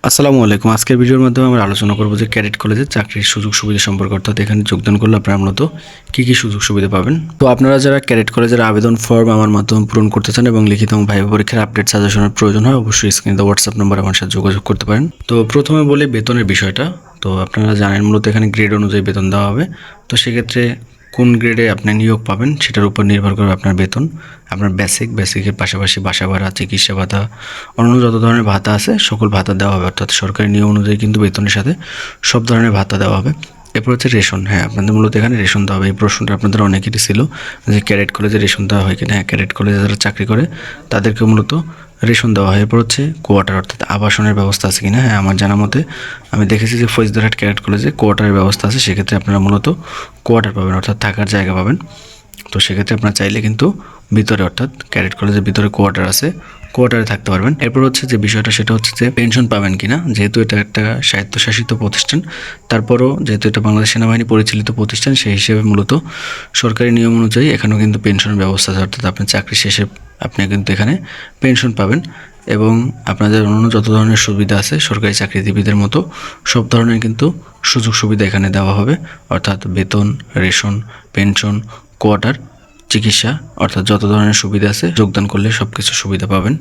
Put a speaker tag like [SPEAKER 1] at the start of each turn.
[SPEAKER 1] আসসালামু আলাইকুম। আজকের ভিডিওর মাধ্যমে আমরা আলোচনা করব যে ক্যাডেট কলেজের চাকরির সুযোগ সুবিধা সম্পর্কে, অর্থাৎ এখানে যোগদান করলে আপনারা মূলত কী কী সুযোগ সুবিধা পাবেন। তো আপনারা যারা ক্যাডেট কলেজের আবেদন ফর্ম আমার মাধ্যমে পূরণ করতে চান এবং লিখিত এবং ভাইভা পরীক্ষার আপডেট সাজেশনের প্রয়োজন হয়, অবশ্যই স্ক্রিনে হোয়াটসঅ্যাপ নাম্বার আমার সাথে যোগাযোগ করতে পারেন। তো প্রথমে বলি বেতনের বিষয়টা। তো আপনারা জানেন মূলত এখানে গ্রেড অনুযায়ী বেতন দেওয়া হবে। তো সেক্ষেত্রে কোন গ্রেডে আপনি নিয়োগ পাবেন সেটার উপর নির্ভর করবে আপনার বেতন। আপনার বেসিকের পাশাপাশি বাসা ভাড়া, চিকিৎসা ভাতা, অন্যান্য যত ধরনের ভাতা আছে সকল ভাতা দেওয়া হবে, অর্থাৎ সরকারি নিয়ম অনুযায়ী কিন্তু বেতনের সাথে সব ধরনের ভাতা দেওয়া হবে। এরপর হচ্ছে রেশন। হ্যাঁ, আপনাদের মূলত এখানে রেশন দেওয়া হবে। এই প্রশ্নটা আপনাদের অনেকেরই ছিল যে ক্যাডেট কলেজে রেশন দেওয়া হয় কিনা। হ্যাঁ, ক্যাডেট কলেজে যারা চাকরি করে তাদেরকে মূলত রেশন দেওয়া হয়। এরপর হচ্ছে কোয়ার্টার, অর্থাৎ আবাসনের ব্যবস্থা আছে কিনা। হ্যাঁ, আমার জানা মতে আমি দেখেছি যে ফৌজদারহাট ক্যাডেট কলেজে কোয়ার্টারের ব্যবস্থা আছে। সেক্ষেত্রে আপনারা মূলত কোয়ার্টার পাবেন, অর্থাৎ থাকার জায়গা পাবেন। তো সেক্ষেত্রে আপনারা চাইলে কিন্তু ভিতরে, অর্থাৎ ক্যাডেট কলেজের ভিতরে কোয়ার্টার আছে, কোয়ার্টারে থাকতে পারবেন। এরপর হচ্ছে যে বিষয়টা সেটা হচ্ছে যে পেনশন পাবেন কিনা। যেহেতু এটা একটা স্বায়ত্তশাসিত প্রতিষ্ঠান, তারপরও যেহেতু এটা বাংলাদেশ সেনাবাহিনী পরিচালিত প্রতিষ্ঠান, সেই হিসেবে মূলত সরকারি নিয়ম অনুযায়ী এখানেও কিন্তু পেনশনের ব্যবস্থা আছে, অর্থাৎ আপনার চাকরি শেষে আপনি কিন্তু এখানে পেনশন পাবেন এবং আপনাদের অন্য যত ধরনের সুবিধা আছে সরকারি চাকরিজীবীদের মতো সব ধরনের কিন্তু সুযোগ সুবিধা এখানে দেওয়া হবে, অর্থাৎ বেতন, রেশন, পেনশন, কোয়ার্টার, চিকিৎসা, অর্থাৎ যত ধরনের সুবিধা আছে যোগদান করলে সব কিছু সুবিধা পাবেন।